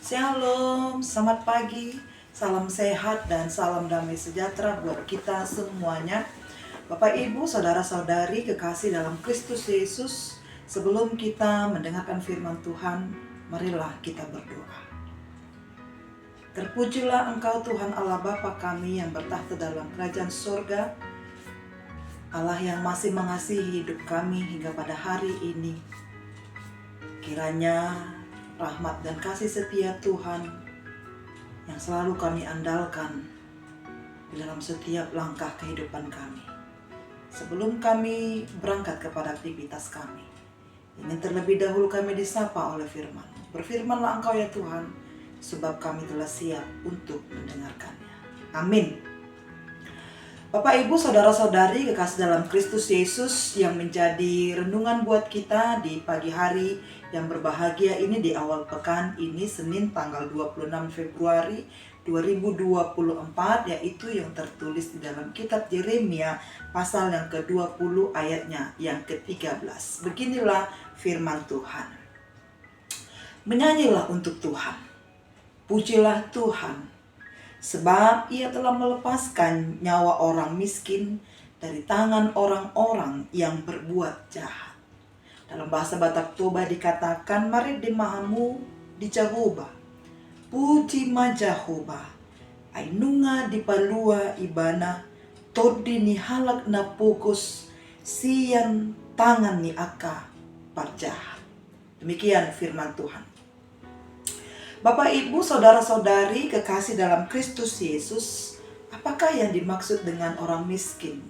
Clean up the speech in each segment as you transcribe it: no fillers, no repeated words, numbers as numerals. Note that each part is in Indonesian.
Shalom, selamat pagi, salam sehat dan salam damai sejahtera buat kita semuanya. Bapak Ibu, saudara-saudari kekasih dalam Kristus Yesus, sebelum kita mendengarkan firman Tuhan, marilah kita berdoa. Terpujilah Engkau Tuhan Allah Bapa kami yang bertahta dalam kerajaan surga, Allah yang masih mengasihi hidup kami hingga pada hari ini. Kiranya rahmat dan kasih setia Tuhan yang selalu kami andalkan di dalam setiap langkah kehidupan kami. Sebelum kami berangkat kepada aktivitas kami, ingin terlebih dahulu kami disapa oleh firman. Berfirmanlah Engkau ya Tuhan, sebab kami telah siap untuk mendengarkannya. Amin. Bapak Ibu saudara-saudari kekasih dalam Kristus Yesus yang menjadi renungan buat kita di pagi hari yang berbahagia ini di awal pekan ini Senin tanggal 26 Februari 2024, yaitu yang tertulis di dalam kitab Yeremia pasal yang ke-20 ayatnya yang ke-13. Beginilah firman Tuhan. Menyanyilah untuk Tuhan, pujilah Tuhan, sebab Ia telah melepaskan nyawa orang miskin dari tangan orang-orang yang berbuat jahat. Dalam bahasa Batak Toba dikatakan, mari dimahamu di Jehovah, puji ma Jehovah, ainunga di palua ibana, todi ni halak na pukus, sian tangan ni aka parjahat. Demikian firman Tuhan. Bapak Ibu saudara-saudari kekasih dalam Kristus Yesus, apakah yang dimaksud dengan orang miskin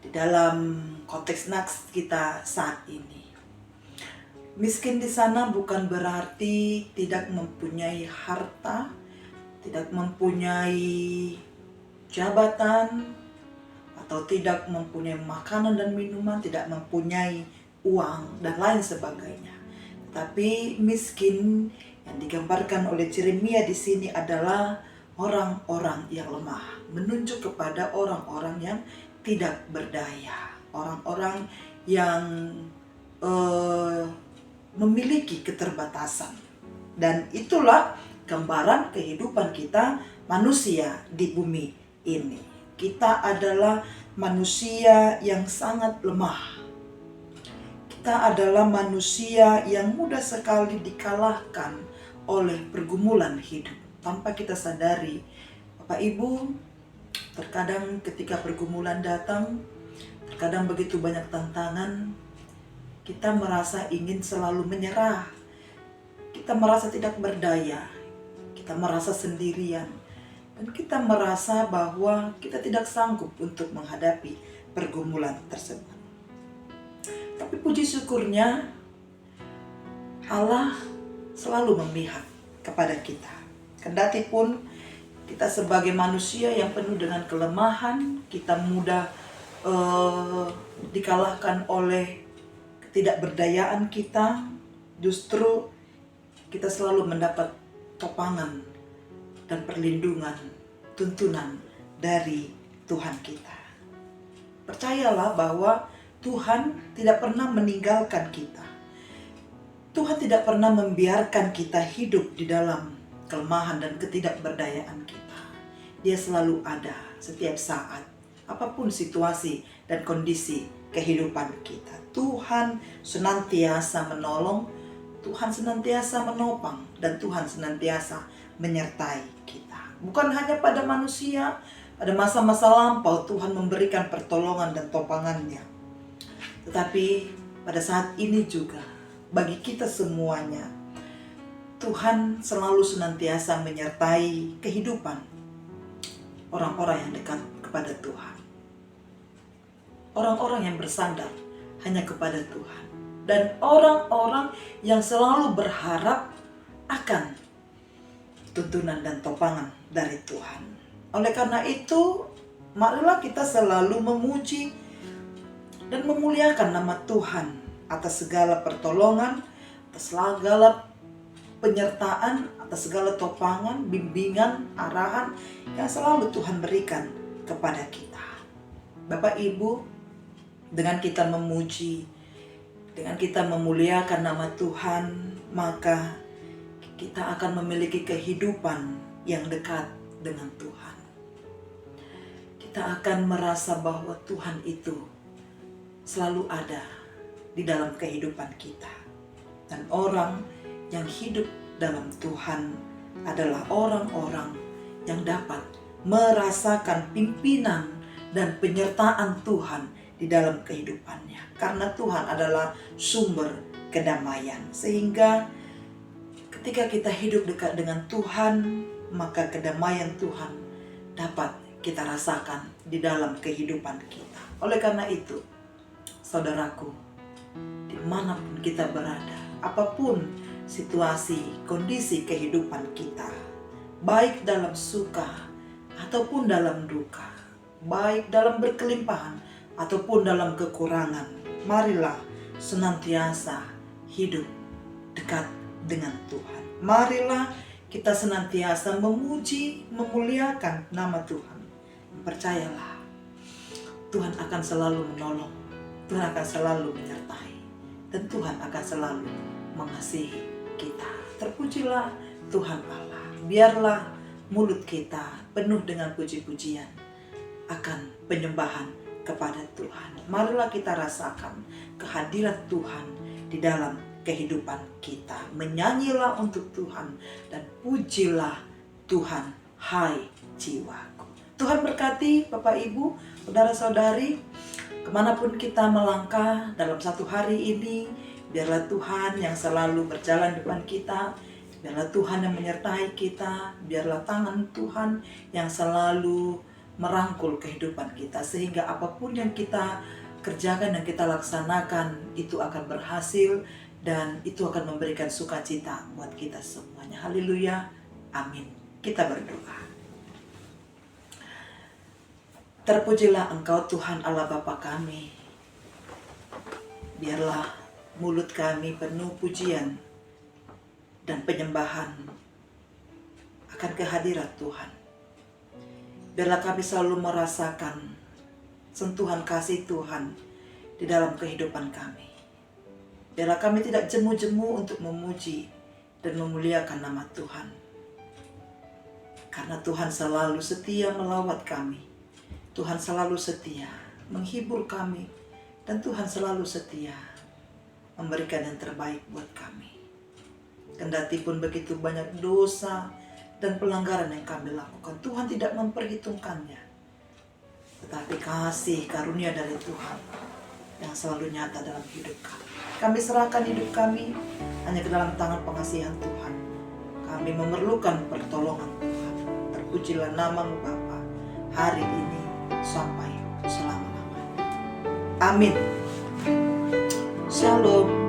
di dalam konteks naks kita saat ini? Miskin di sana bukan berarti tidak mempunyai harta, tidak mempunyai jabatan, atau tidak mempunyai makanan dan minuman, tidak mempunyai uang dan lain sebagainya. Tapi miskin yang digambarkan oleh Yeremia di sini adalah orang-orang yang lemah, menunjuk kepada orang-orang yang tidak berdaya, orang-orang yang memiliki keterbatasan. Dan itulah gambaran kehidupan kita manusia di bumi ini. Kita adalah manusia yang sangat lemah. Kita adalah manusia yang mudah sekali dikalahkan oleh pergumulan hidup tanpa kita sadari. Bapak Ibu, terkadang ketika pergumulan datang, terkadang begitu banyak tantangan, kita merasa ingin selalu menyerah. Kita merasa tidak berdaya, kita merasa sendirian, dan kita merasa bahwa kita tidak sanggup untuk menghadapi pergumulan tersebut. Tapi puji syukurnya, Allah selalu memihak kepada kita. Kendati pun kita sebagai manusia yang penuh dengan kelemahan, kita mudah dikalahkan oleh ketidakberdayaan kita, justru kita selalu mendapat topangan dan perlindungan, tuntunan dari Tuhan kita. Percayalah bahwa Tuhan tidak pernah meninggalkan kita. Tuhan tidak pernah membiarkan kita hidup di dalam kelemahan dan ketidakberdayaan kita. Dia selalu ada setiap saat, apapun situasi dan kondisi kehidupan kita. Tuhan senantiasa menolong, Tuhan senantiasa menopang, dan Tuhan senantiasa menyertai kita. Bukan hanya pada manusia, pada masa-masa lampau Tuhan memberikan pertolongan dan topangannya. Tetapi pada saat ini juga, bagi kita semuanya, Tuhan selalu senantiasa menyertai kehidupan orang-orang yang dekat kepada Tuhan. Orang-orang yang bersandar hanya kepada Tuhan. Dan orang-orang yang selalu berharap akan tuntunan dan topangan dari Tuhan. Oleh karena itu, marilah kita selalu memuji dan memuliakan nama Tuhan atas segala pertolongan, atas segala penyertaan, atas segala topangan, bimbingan, arahan yang selalu Tuhan berikan kepada kita. Bapak Ibu, dengan kita memuji, dengan kita memuliakan nama Tuhan, maka kita akan memiliki kehidupan yang dekat dengan Tuhan. Kita akan merasa bahwa Tuhan itu selalu ada di dalam kehidupan kita. Dan orang yang hidup dalam Tuhan adalah orang-orang yang dapat merasakan pimpinan dan penyertaan Tuhan di dalam kehidupannya. Karena Tuhan adalah sumber kedamaian. Sehingga ketika kita hidup dekat dengan Tuhan, maka kedamaian Tuhan dapat kita rasakan di dalam kehidupan kita. Oleh karena itu, saudaraku, dimanapun kita berada, apapun situasi, kondisi kehidupan kita, baik dalam suka ataupun dalam duka, baik dalam berkelimpahan ataupun dalam kekurangan, marilah senantiasa hidup dekat dengan Tuhan. Marilah kita senantiasa memuji, memuliakan nama Tuhan. Percayalah, Tuhan akan selalu menolong, Tuhan akan selalu menyertai, dan Tuhan akan selalu mengasihi kita. Terpujilah Tuhan Allah. Biarlah mulut kita penuh dengan puji-pujian akan penyembahan kepada Tuhan. Marilah kita rasakan kehadiran Tuhan di dalam kehidupan kita. Menyanyilah untuk Tuhan dan pujilah Tuhan, hai jiwaku. Tuhan berkati Bapak Ibu, saudara-saudari, kemanapun kita melangkah dalam satu hari ini, biarlah Tuhan yang selalu berjalan depan kita, biarlah Tuhan yang menyertai kita, biarlah tangan Tuhan yang selalu merangkul kehidupan kita, sehingga apapun yang kita kerjakan dan kita laksanakan itu akan berhasil dan itu akan memberikan sukacita buat kita semuanya. Haleluya, amin. Kita berdoa. Terpujilah Engkau Tuhan Allah Bapa kami. Biarlah mulut kami penuh pujian dan penyembahan akan kehadiran Tuhan. Biarlah kami selalu merasakan sentuhan kasih Tuhan di dalam kehidupan kami. Biarlah kami tidak jemu-jemu untuk memuji dan memuliakan nama Tuhan. Karena Tuhan selalu setia melawat kami. Tuhan selalu setia menghibur kami. Dan Tuhan selalu setia memberikan yang terbaik buat kami. Kendati pun begitu banyak dosa dan pelanggaran yang kami lakukan, Tuhan tidak memperhitungkannya. Tetapi kasih karunia dari Tuhan yang selalu nyata dalam hidup kami. Kami serahkan hidup kami hanya ke dalam tangan pengasihan Tuhan. Kami memerlukan pertolongan Tuhan. Terpujilah nama-Mu Bapa hari ini sampai selama-lamanya. Amin. Shalom.